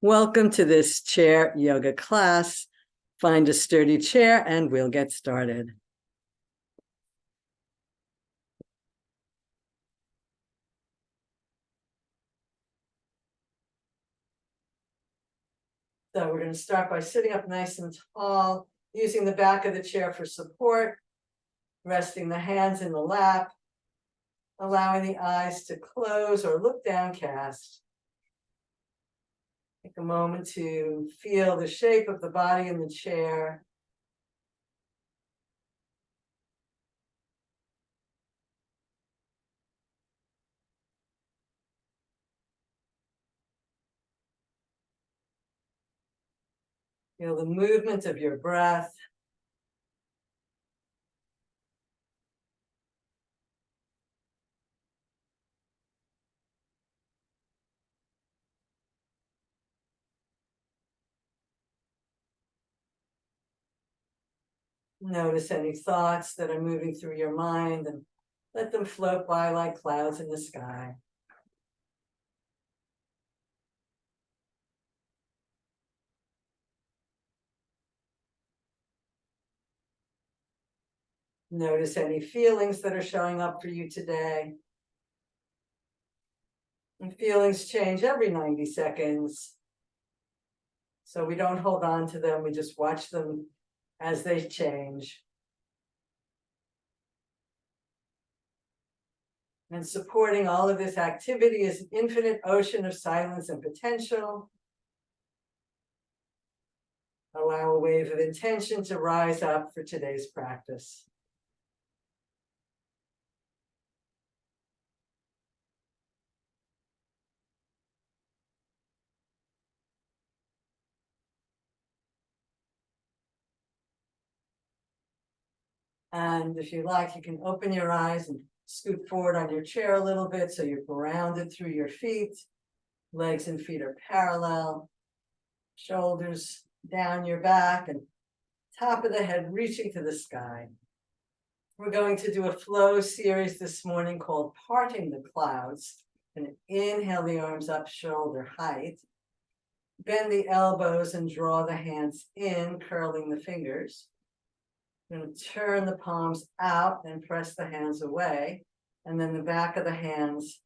Welcome to this chair yoga class. Find a sturdy chair and we'll get started. So we're going to start by sitting up nice and tall, using the back of the chair for support, resting the hands in the lap, allowing the eyes to close or look downcast. Take a moment to feel the shape of the body in the chair. Feel the movement of your breath. Notice any thoughts that are moving through your mind and let them float by like clouds in the sky. Notice any feelings that are showing up for you today. And feelings change every 90 seconds. So we don't hold on to them, we just watch them as they change. And supporting all of this activity is an infinite ocean of silence and potential. Allow a wave of intention to rise up for today's practice. And if you like, you can open your eyes and scoot forward on your chair a little bit so you're grounded through your feet. Legs and feet are parallel. Shoulders down your back and top of the head reaching to the sky. We're going to do a flow series this morning called Parting the Clouds. And inhale the arms up shoulder height. Bend the elbows and draw the hands in, curling the fingers. We're going to turn the palms out and press the hands away. And then the back of the hands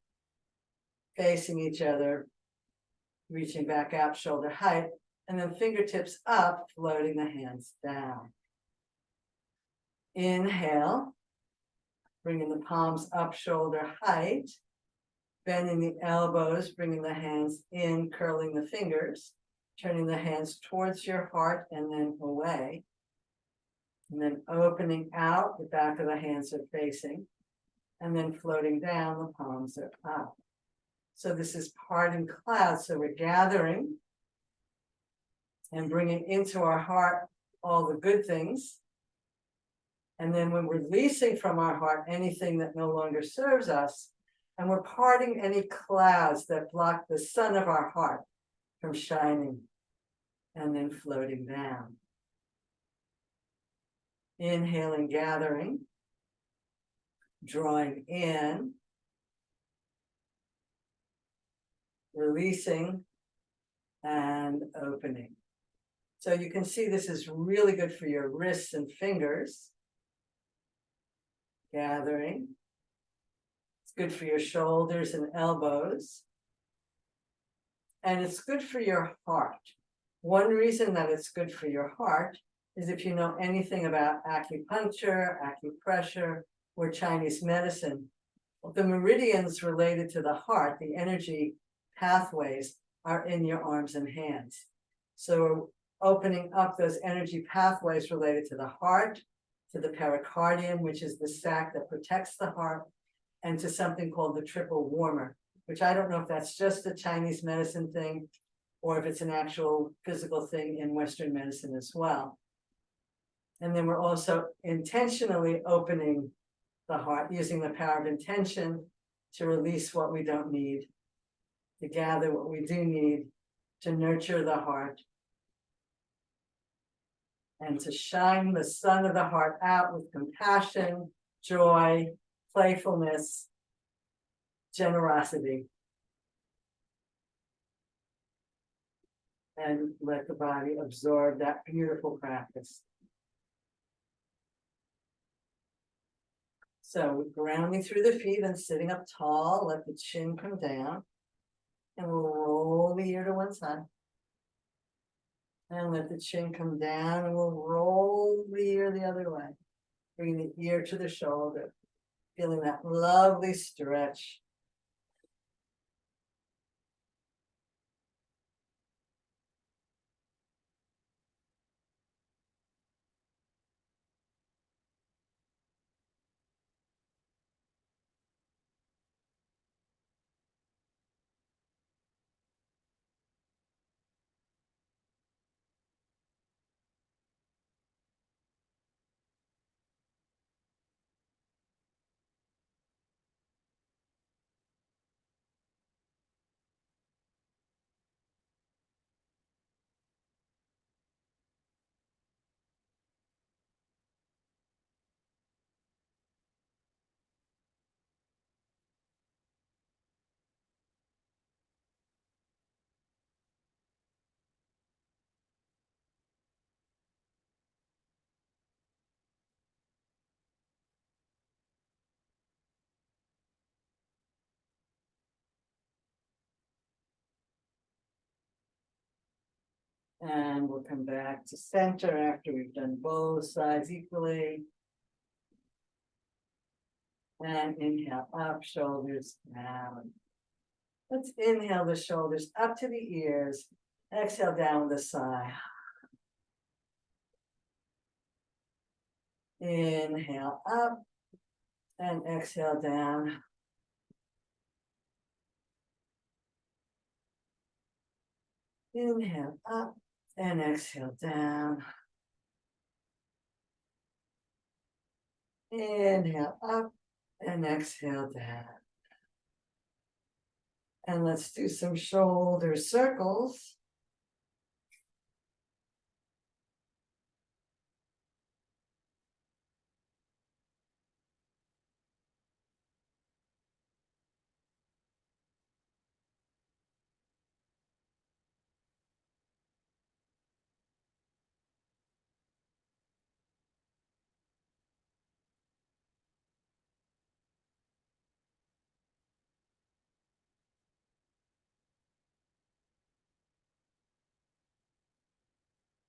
facing each other, reaching back out shoulder height. And then fingertips up, floating the hands down. Inhale, bringing the palms up shoulder height, bending the elbows, bringing the hands in, curling the fingers, turning the hands towards your heart and then away. And then opening out, the back of the hands are facing, and then floating down, the palms are up. So this is parting clouds. So we're gathering and bringing into our heart all the good things. And then when we're releasing from our heart anything that no longer serves us, and we're parting any clouds that block the sun of our heart from shining, and then floating down. Inhaling, gathering, drawing in, releasing, and opening. So you can see this is really good for your wrists and fingers. Gathering. It's good for your shoulders and elbows. And it's good for your heart. One reason that it's good for your heart is if you know anything about acupuncture, acupressure, or Chinese medicine, the meridians related to the heart, the energy pathways, are in your arms and hands. So opening up those energy pathways related to the heart, to the pericardium, which is the sac that protects the heart, and to something called the triple warmer, which I don't know if that's just a Chinese medicine thing or if it's an actual physical thing in Western medicine as well. And then we're also intentionally opening the heart, using the power of intention to release what we don't need, to gather what we do need, to nurture the heart, and to shine the sun of the heart out with compassion, joy, playfulness, generosity. and let the body absorb that beautiful practice. So grounding through the feet and sitting up tall, let the chin come down. And we'll roll the ear to one side. And let the chin come down and we'll roll the ear the other way. Bring the ear to the shoulder. Feeling that lovely stretch. And we'll come back to center after we've done both sides equally. And inhale up, shoulders down. Let's inhale the shoulders up to the ears. Exhale down with a sigh. Inhale up and exhale down. Inhale up and exhale down. Inhale up and exhale down. And let's do some shoulder circles.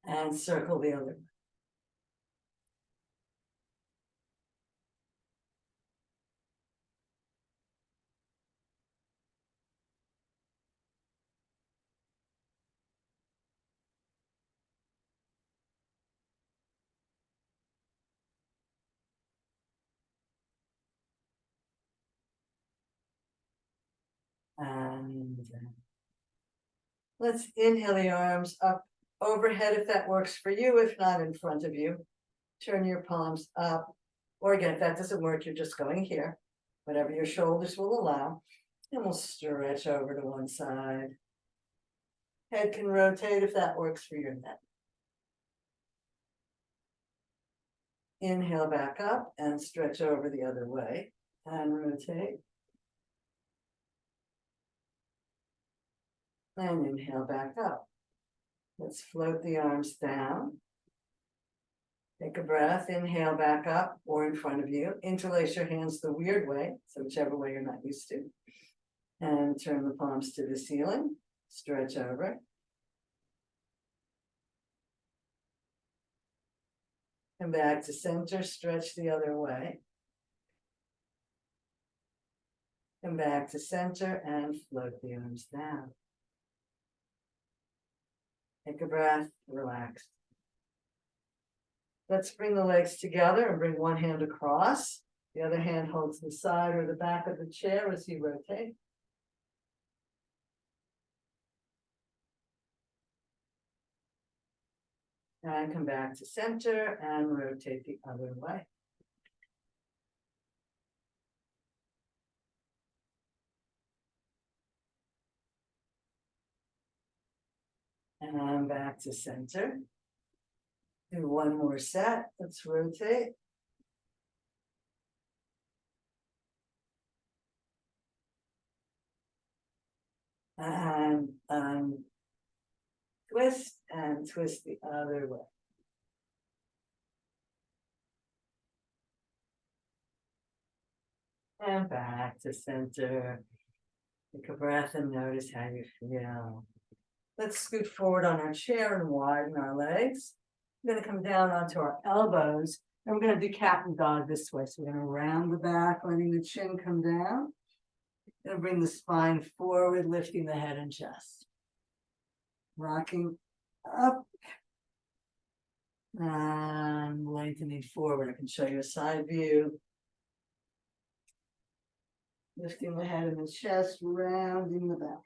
And circle the other. And let's inhale the arms up overhead if that works for you, if not in front of you. Turn your palms up. Or again, if that doesn't work, you're just going here. Whatever your shoulders will allow. And we'll stretch over to one side. Head can rotate if that works for your neck. Inhale back up and stretch over the other way. And rotate. And inhale back up. Let's float the arms down. Take a breath, inhale back up or in front of you. Interlace your hands the weird way, so whichever way you're not used to. And turn the palms to the ceiling, stretch over. Come back to center, stretch the other way. Come back to center and float the arms down. Take a breath, relax. Let's bring the legs together and bring one hand across. The other hand holds the side or the back of the chair as you rotate. And come back to center and rotate the other way. And back to center. Do one more set. Let's rotate. And twist and twist the other way. And back to center. Take a breath and notice how you feel. Let's scoot forward on our chair and widen our legs. We're going to come down onto our elbows and we're going to do cat and dog this way. So we're going to round the back, letting the chin come down. Going to bring the spine forward, lifting the head and chest. Rocking up and lengthening forward. I can show you a side view. Lifting the head and the chest, rounding the back.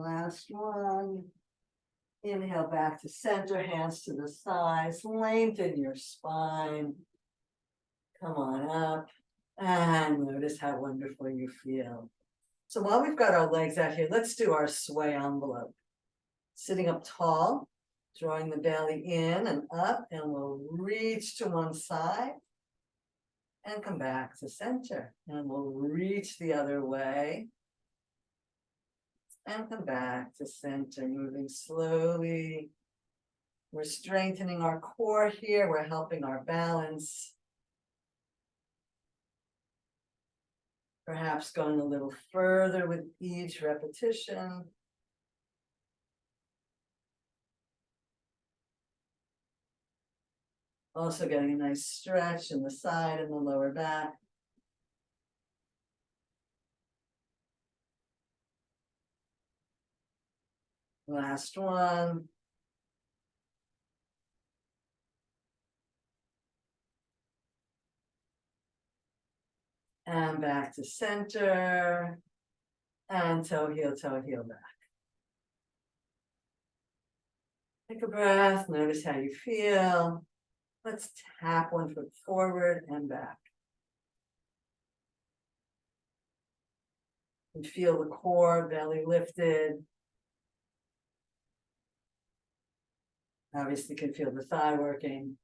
Last one. Inhale back to center, hands to the sides, lengthen your spine. Come on up and notice how wonderful you feel. So while we've got our legs out here, let's do our sway envelope. Sitting up tall, drawing the belly in and up, and we'll reach to one side and come back to center. And we'll reach the other way and come back to center, moving slowly. We're strengthening our core here. We're helping our balance. Perhaps going a little further with each repetition. Also getting a nice stretch in the side and the lower back. Last one. And back to center. And toe, heel back. Take a breath, notice how you feel. Let's tap one foot forward and back. And feel the core, belly lifted. Obviously, you can feel the thigh working.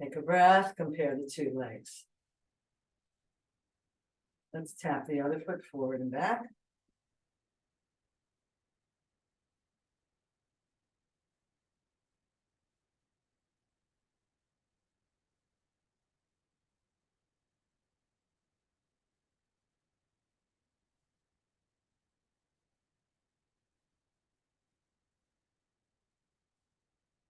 Take a breath, compare the two legs. Let's tap the other foot forward and back.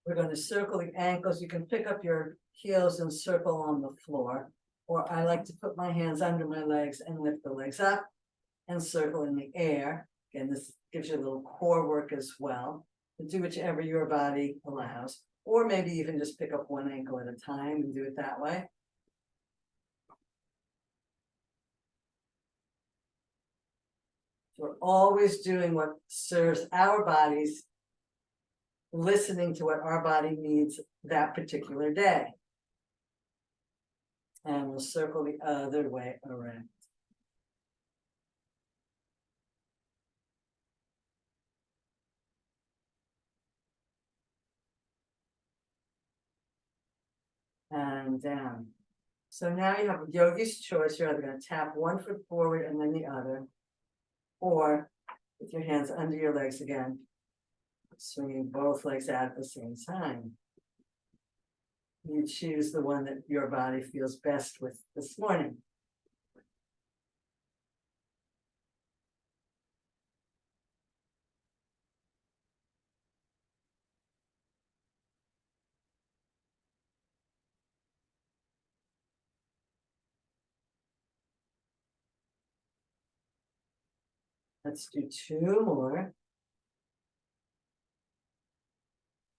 We're going to circle the ankles. You can pick up your heels and circle on the floor. Or I like to put my hands under my legs and lift the legs up and circle in the air. Again, this gives you a little core work as well. Do whichever your body allows. Or maybe even just pick up one ankle at a time and do it that way. We're always doing what serves our bodies, listening to what our body needs that particular day. And we'll circle the other way around. And down. So now you have a yogi's choice. You're either going to tap one foot forward and then the other, or with your hands under your legs again, swinging both legs out at the same time. You choose the one that your body feels best with this morning. Let's do two more.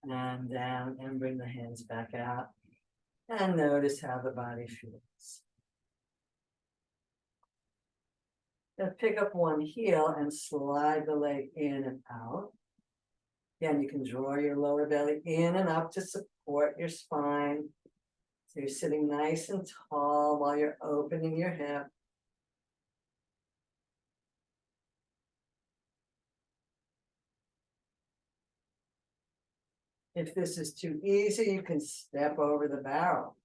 And down and bring the hands back out. And notice how the body feels. Then pick up one heel and slide the leg in and out. Again, you can draw your lower belly in and up to support your spine. So you're sitting nice and tall while you're opening your hip. If this is too easy, you can step over the barrel.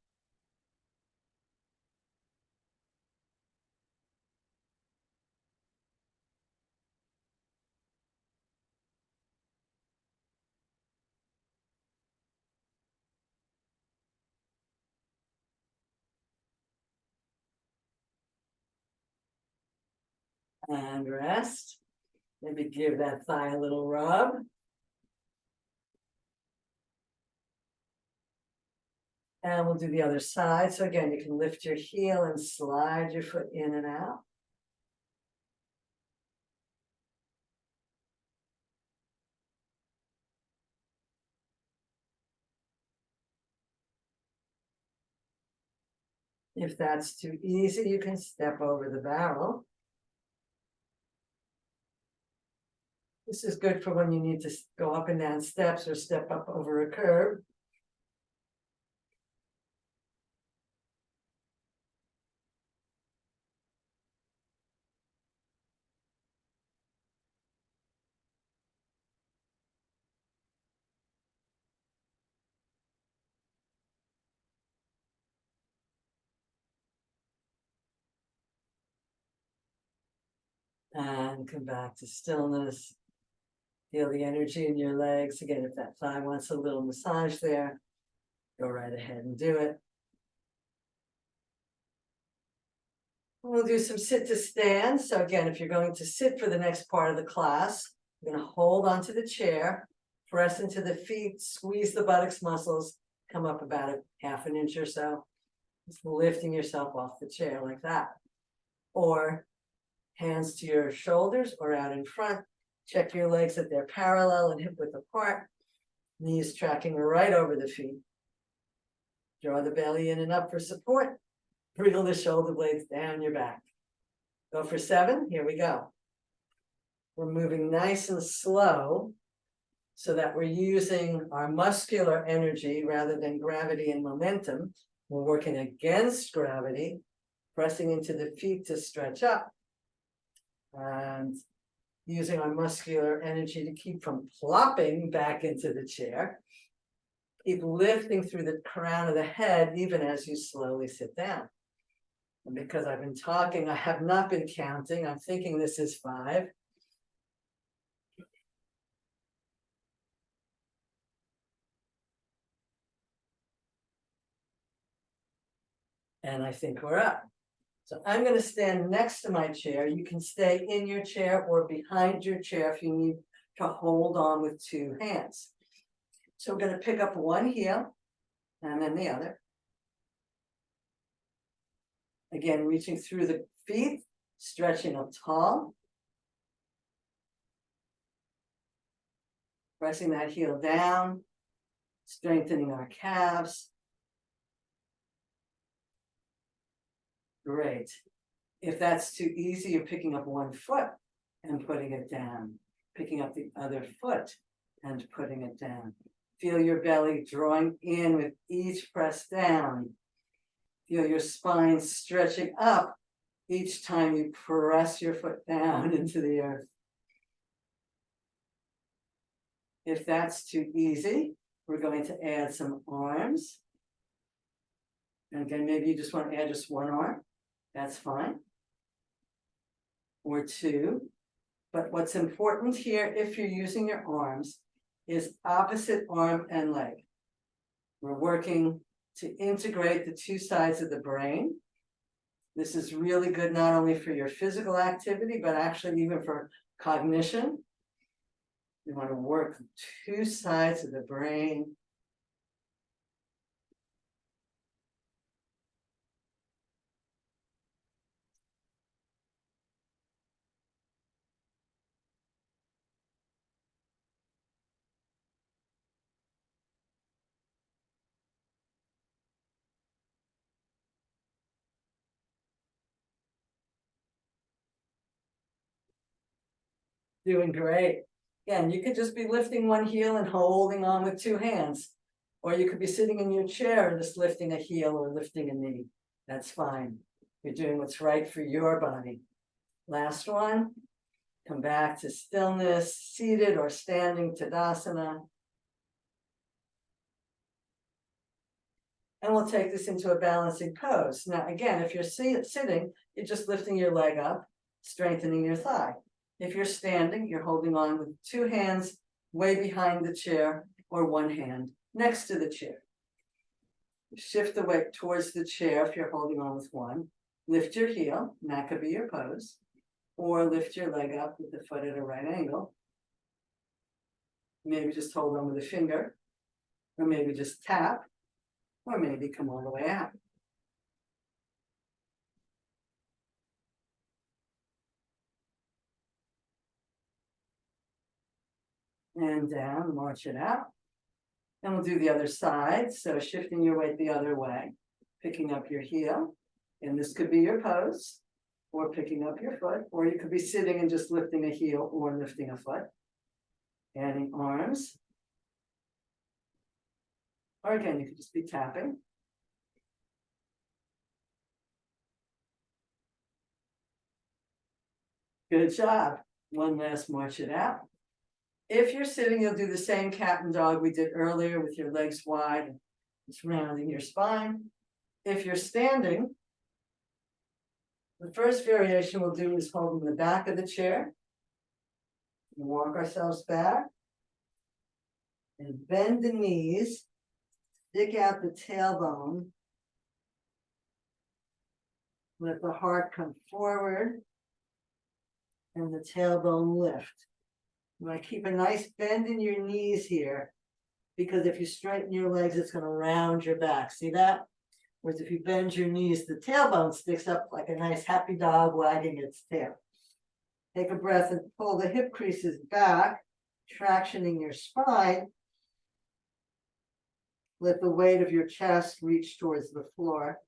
And rest. Maybe give that thigh a little rub. And we'll do the other side. So again, you can lift your heel and slide your foot in and out. If that's too easy, you can step over the barrel. This is good for when you need to go up and down steps or step up over a curb. And come back to stillness. Feel the energy in your legs. Again, if that thigh wants a little massage there, go right ahead and do it. We'll do some sit to stand. So again, if you're going to sit for the next part of the class, you're going to hold onto the chair, press into the feet, squeeze the buttocks muscles, come up about a half an inch or so. Just lifting yourself off the chair like that. Or hands to your shoulders or out in front. Check your legs that they're parallel and hip width apart. Knees tracking right over the feet. Draw the belly in and up for support. Wriggle the shoulder blades down your back. Go for 7. Here we go. We're moving nice and slow so that we're using our muscular energy rather than gravity and momentum. We're working against gravity, pressing into the feet to stretch up and using our muscular energy to keep from plopping back into the chair. Keep lifting through the crown of the head even as you slowly sit down. And because I've been talking, I have not been counting. I'm thinking this is 5. And I think we're up. So I'm going to stand next to my chair. You can stay in your chair or behind your chair if you need to hold on with 2 hands. So we're going to pick up one heel and then the other. Again, reaching through the feet, stretching up tall. Pressing that heel down, strengthening our calves. Great. If that's too easy, you're picking up one foot and putting it down. Picking up the other foot and putting it down. Feel your belly drawing in with each press down. Feel your spine stretching up each time you press your foot down into the earth. If that's too easy, we're going to add some arms. And again, maybe you just want to add just one arm. That's fine. Or 2. But what's important here, if you're using your arms, is opposite arm and leg. We're working to integrate the 2 sides of the brain. This is really good not only for your physical activity, but actually even for cognition. You want to work 2 sides of the brain. Doing great. Again, you could just be lifting one heel and holding on with two hands. Or you could be sitting in your chair and just lifting a heel or lifting a knee. That's fine. You're doing what's right for your body. Last one. Come back to stillness, seated or standing Tadasana. And we'll take this into a balancing pose. Now, again, if you're sitting, you're just lifting your leg up, strengthening your thigh. If you're standing, you're holding on with two hands way behind the chair or one hand next to the chair. Shift the weight towards the chair if you're holding on with one. Lift your heel, and that could be your pose. Or lift your leg up with the foot at a right angle. Maybe just hold on with a finger. Or maybe just tap. Or maybe come all the way out. And down, march it out. And we'll do the other side. So shifting your weight the other way, picking up your heel. And this could be your pose, or picking up your foot, or you could be sitting and just lifting a heel or lifting a foot. Adding arms. Or again, you could just be tapping. Good job. One last march it out. If you're sitting, you'll do the same cat and dog we did earlier with your legs wide and just rounding your spine. If you're standing, the first variation we'll do is holding the back of the chair. Walk ourselves back. And bend the knees. Stick out the tailbone. Let the heart come forward. And the tailbone lift. You want to keep a nice bend in your knees here, because if you straighten your legs, it's going to round your back. See that? Whereas if you bend your knees, the tailbone sticks up like a nice happy dog wagging its tail. Take a breath and pull the hip creases back, tractioning your spine. Let the weight of your chest reach towards the floor,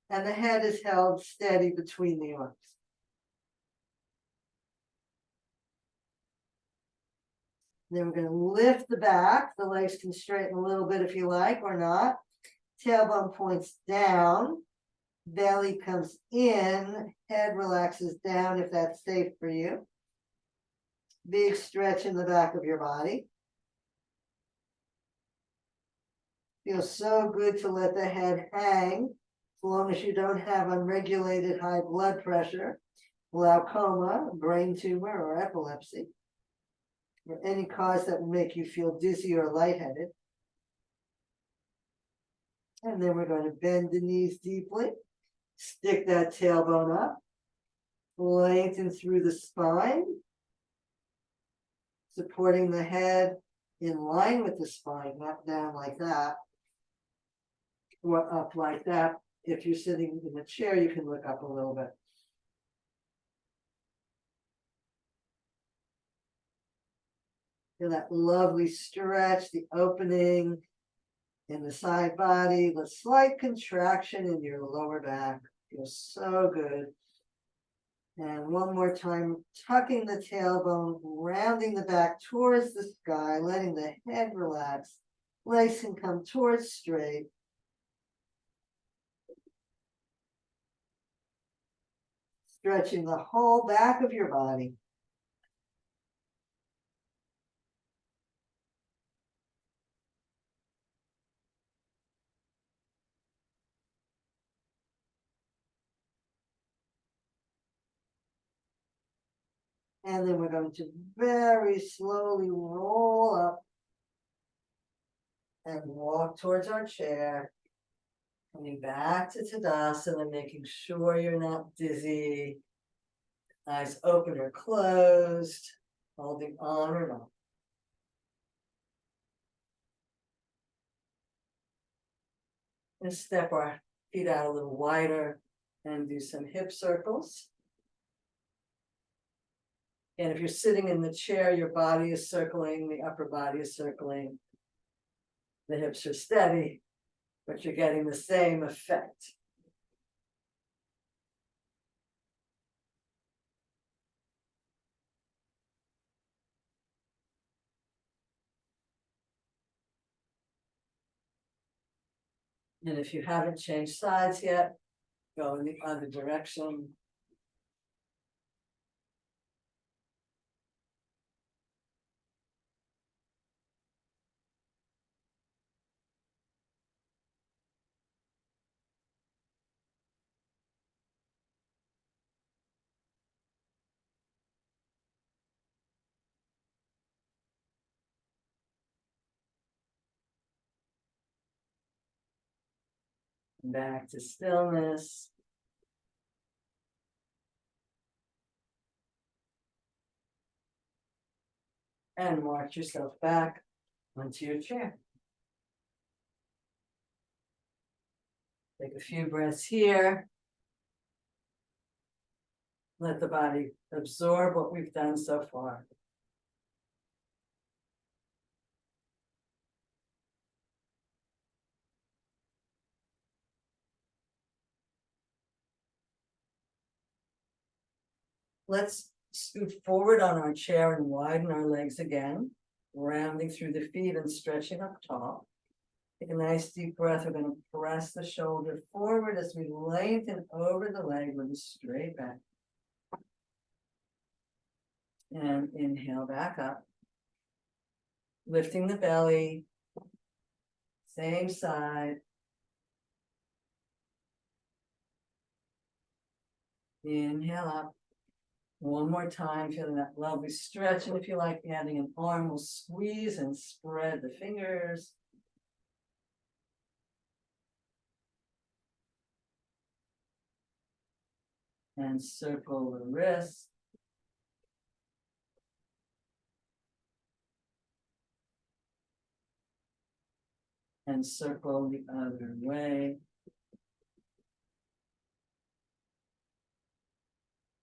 and the head is held steady between the arms. Then we're going to lift the back. The legs can straighten a little bit if you like or not. Tailbone points down. Belly comes in. Head relaxes down if that's safe for you. Big stretch in the back of your body. Feels so good to let the head hang as long as you don't have unregulated high blood pressure, glaucoma, brain tumor, or epilepsy, or any cause that will make you feel dizzy or lightheaded. And then we're going to bend the knees deeply, stick that tailbone up, lengthen through the spine, supporting the head in line with the spine, not down like that, or up like that. If you're sitting in a chair, you can look up a little bit. Feel that lovely stretch, the opening in the side body, the slight contraction in your lower back. Feels so good. And one more time, tucking the tailbone, rounding the back towards the sky, letting the head relax, legs can come towards straight. Stretching the whole back of your body. And then we're going to very slowly roll up and walk towards our chair. Coming back to Tadasana, making sure you're not dizzy. Eyes open or closed, holding on or not. And step our feet out a little wider and do some hip circles. And if you're sitting in the chair, your body is circling, the upper body is circling. The hips are steady, but you're getting the same effect. And if you haven't changed sides yet, go in the other direction. Back to stillness. And march yourself back onto your chair. Take a few breaths here. Let the body absorb what we've done so far. Let's scoot forward on our chair and widen our legs again, rounding through the feet and stretching up tall. Take a nice deep breath. We're going to press the shoulder forward as we lengthen over the leg with a straight back. And inhale back up. Lifting the belly. Same side. Inhale up. One more time, feeling that lovely stretch. And if you like adding an arm, we'll squeeze and spread the fingers. And circle the wrist. And circle the other way.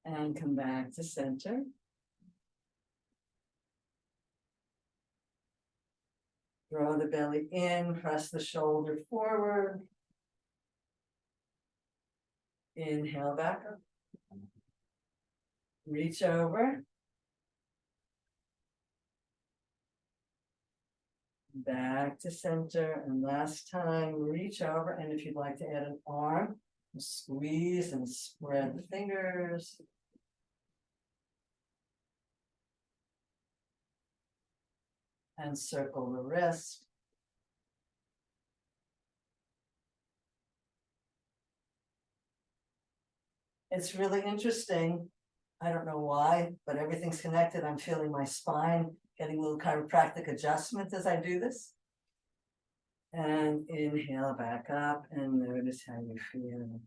And come back to center. Draw the belly in, press the shoulder forward. Inhale back up. Reach over. Back to center. And last time, reach over. And if you'd like to add an arm, squeeze and spread the fingers. And circle the wrist. It's really interesting. I don't know why, but everything's connected. I'm feeling my spine getting a little chiropractic adjustment as I do this. And inhale back up and notice how you feel.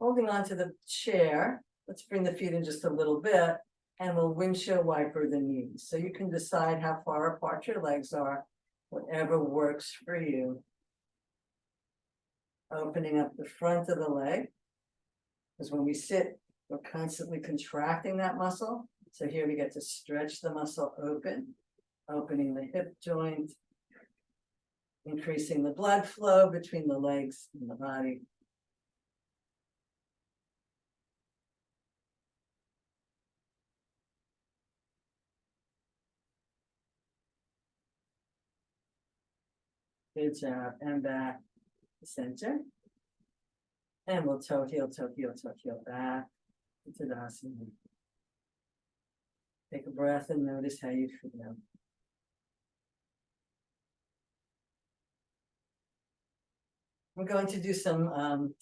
Holding on to the chair, let's bring the feet in just a little bit and we'll windshield wiper the knees. So you can decide how far apart your legs are, whatever works for you. Opening up the front of the leg, because when we sit, we're constantly contracting that muscle. So here we get to stretch the muscle open, opening the hip joint, increasing the blood flow between the legs and the body. Good job. And back to center. And we'll toe heel back to Tadasana. Take a breath and notice how you feel. We're going to do some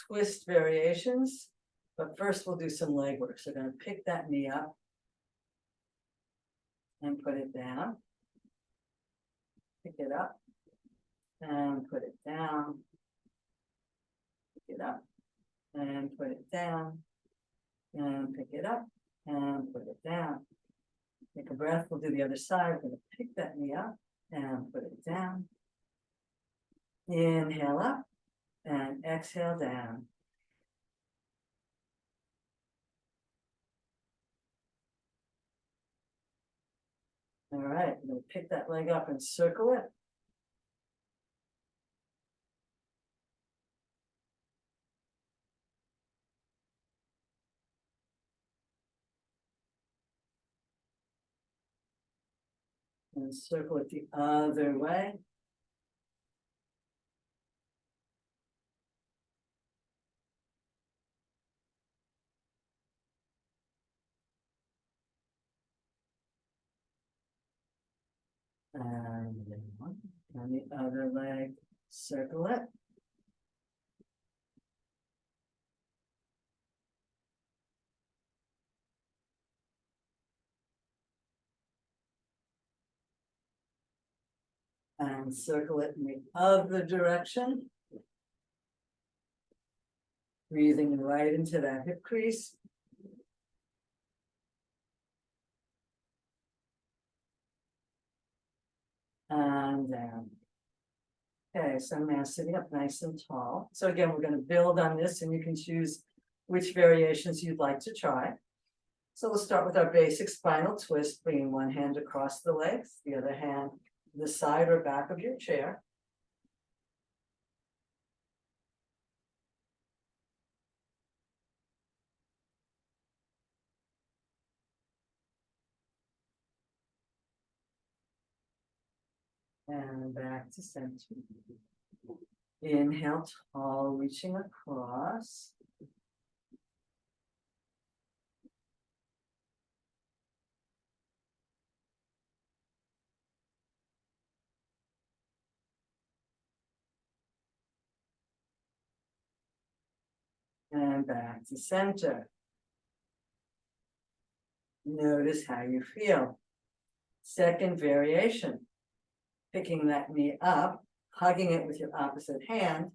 twist variations, but first we'll do some leg work. So we're going to pick that knee up and put it down. Pick it up and put it down. Pick it up and put it down. And pick it up and put it down. Take a breath. We'll do the other side. We're going to pick that knee up and put it down. Inhale up and exhale down. All right, I'm going to pick that leg up and circle it. And circle it the other way. And then one, and the other leg, circle it. And circle it in the other direction. Breathing right into that hip crease. And down. Okay, so I'm now sitting up nice and tall. So again, we're going to build on this and you can choose which variations you'd like to try. So we'll start with our basic spinal twist, bringing one hand across the legs, the other hand to the side or back of your chair. And back to center. Inhale, tall, reaching across. And back to center. Notice how you feel. Second variation. Picking that knee up, hugging it with your opposite hand,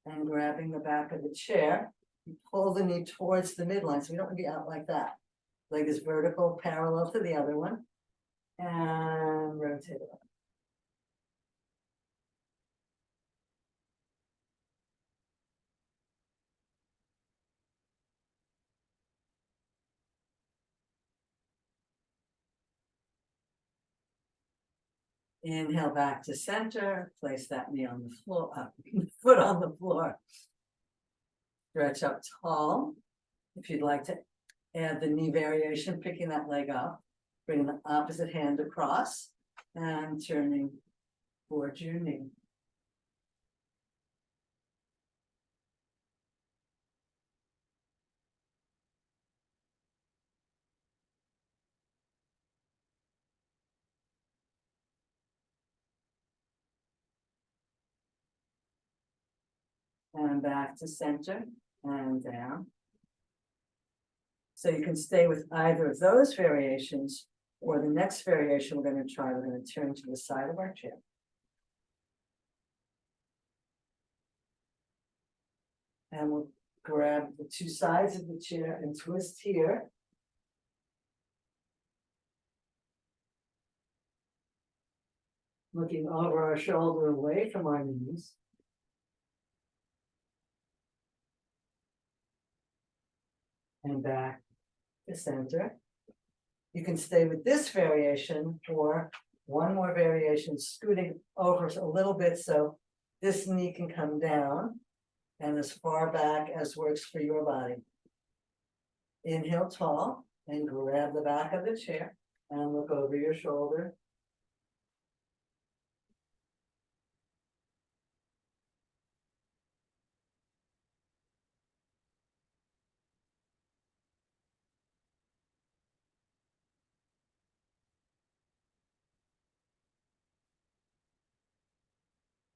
and grabbing the back of the chair. You pull the knee towards the midline, so we don't want to be out like that. Leg is vertical, parallel to the other one. And rotate it up. Inhale back to center, place that knee on the floor, foot on the floor. Stretch up tall. If you'd like to add the knee variation, picking that leg up, bringing the opposite hand across and turning towards your knee. And back to center and down. So you can stay with either of those variations or the next variation we're going to try. We're going to turn to the side of our chair. And we'll grab the two sides of the chair and twist here. Looking over our shoulder away from our knees. And back to center. You can stay with this variation or one more variation, scooting over a little bit so this knee can come down and as far back as works for your body. Inhale tall and grab the back of the chair and look over your shoulder.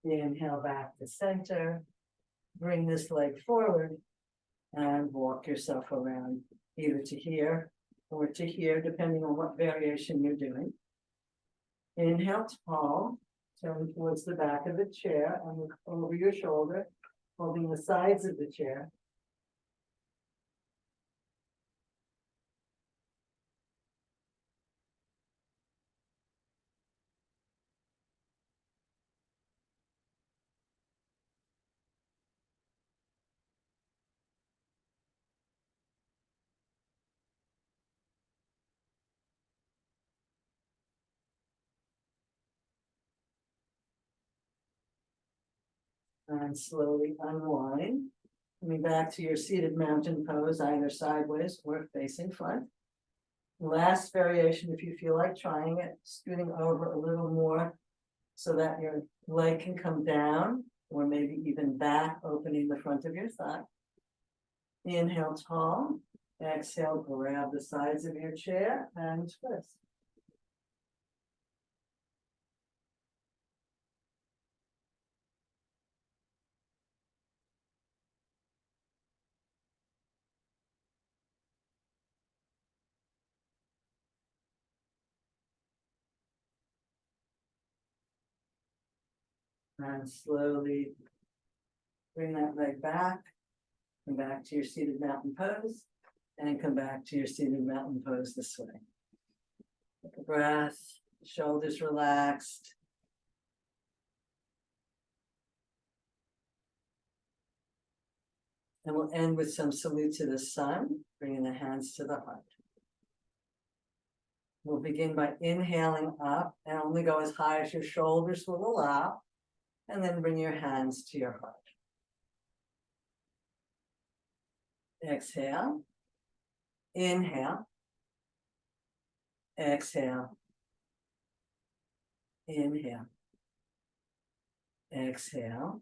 Inhale back to center. Bring this leg forward and walk yourself around either to here or to here, depending on what variation you're doing. Inhale tall, turn towards the back of the chair and look over your shoulder, holding the sides of the chair. And slowly unwind. Coming back to your seated mountain pose, either sideways or facing front. Last variation, if you feel like trying it, scooting over a little more so that your leg can come down, or maybe even back, opening the front of your thigh. Inhale tall, exhale, grab the sides of your chair and twist. And slowly bring that leg back, come back to your seated mountain pose, and come back to your seated mountain pose this way. Take a breath, shoulders relaxed. And we'll end with some salute to the sun, bringing the hands to the heart. We'll begin by inhaling up and only go as high as your shoulders will allow, and then bring your hands to your heart. Exhale, inhale, exhale, inhale, exhale,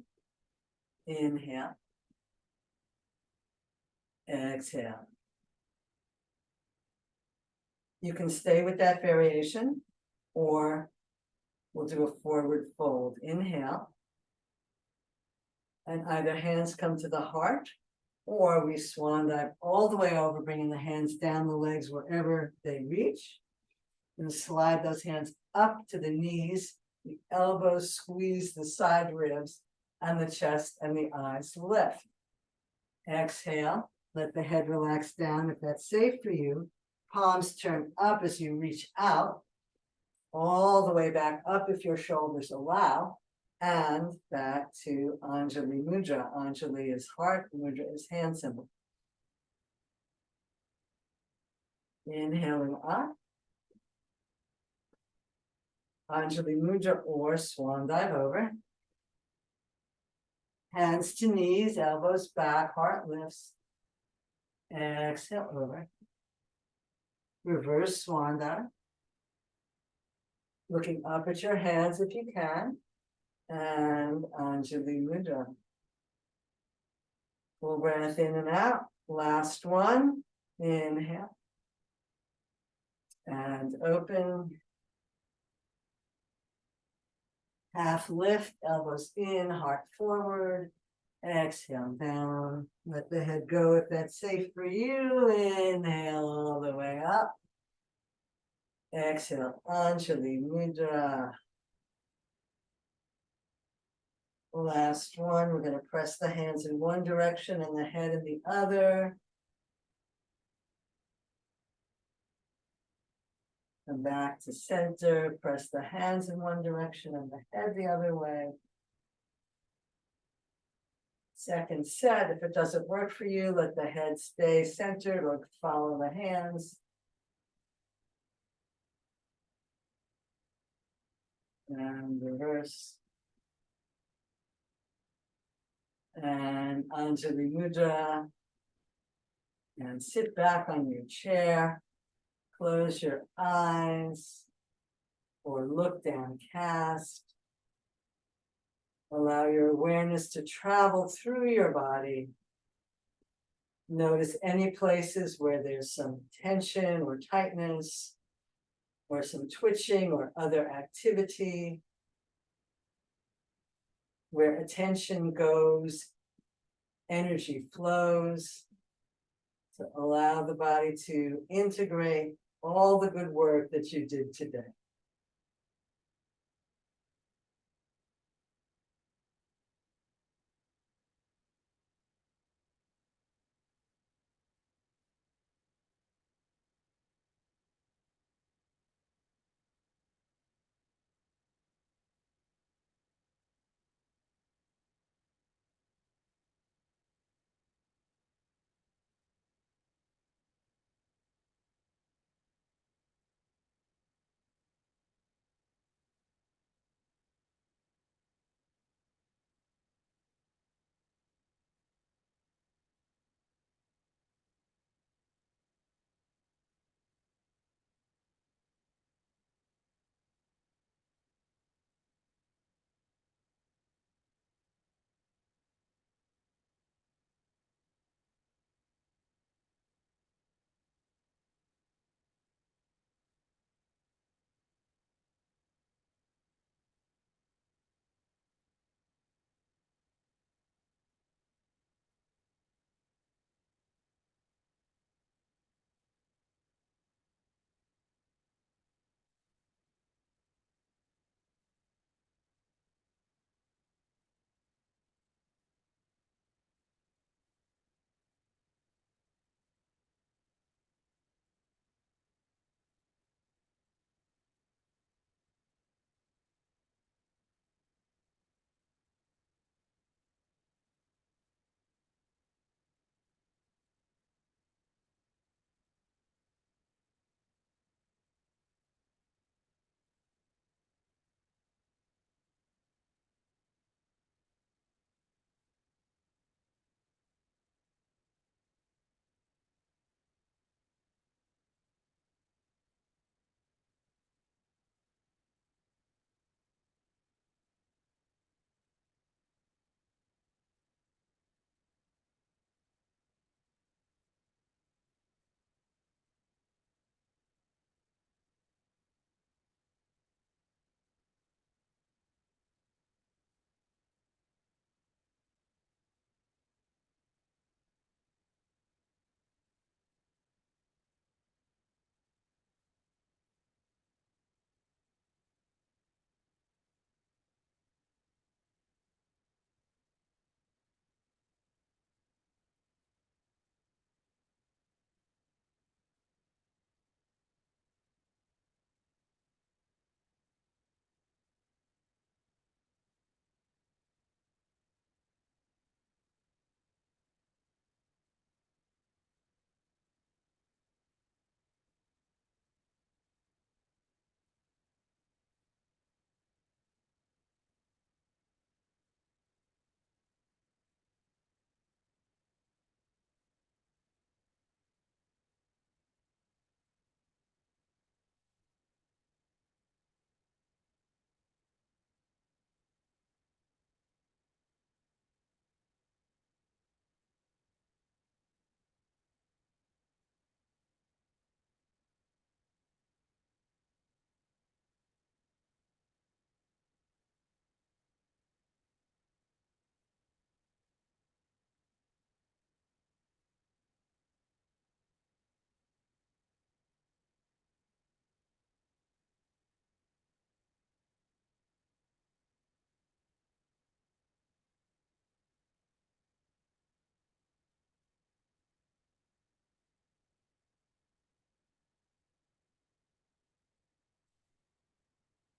inhale, exhale. You can stay with that variation, or we'll do a forward fold. Inhale, and either hands come to the heart, or we swan dive all the way over, bringing the hands down the legs wherever they reach. And slide those hands up to the knees, the elbows squeeze the side ribs, and the chest and the eyes lift. Exhale, let the head relax down if that's safe for you. Palms turn up as you reach out, all the way back up if your shoulders allow, and back to Anjali Mudra. Anjali is heart, Mudra is hand symbol. Inhaling up, Anjali Mudra or swan dive over. Hands to knees, elbows back, heart lifts. Exhale over. Reverse swan dive. Looking up at your hands if you can. And Anjali Mudra. Full breath in and out. Last one. Inhale. And open. Half lift, elbows in, heart forward. Exhale down. Let the head go if that's safe for you. Inhale all the way up. Exhale, Anjali Mudra. Last one, we're going to press the hands in one direction and the head in the other. Come back to center, press the hands in one direction and the head the other way. Second set, if it doesn't work for you, let the head stay centered or follow the hands. And reverse. And Anjali Mudra. And sit back on your chair. Close your eyes or look downcast. Allow your awareness to travel through your body. Notice any places where there's some tension or tightness, or some twitching or other activity. Where attention goes, energy flows. To allow the body to integrate all the good work that you did today.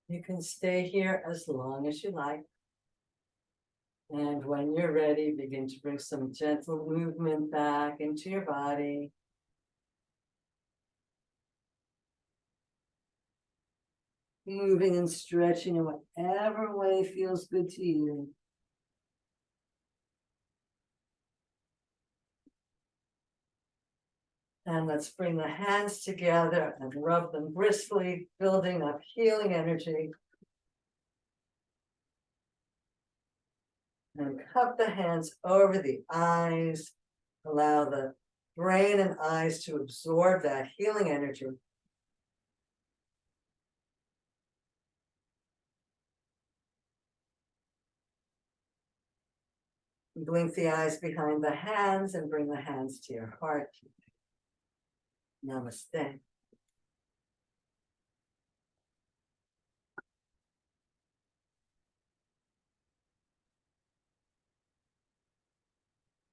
You can stay here as long as you like. And when you're ready, begin to bring some gentle movement back into your body. Moving and stretching in whatever way feels good to you. And let's bring the hands together and rub them briskly, building up healing energy. And cup the hands over the eyes. Allow the brain and eyes to absorb that healing energy. Blink the eyes behind the hands and bring the hands to your heart. Namaste.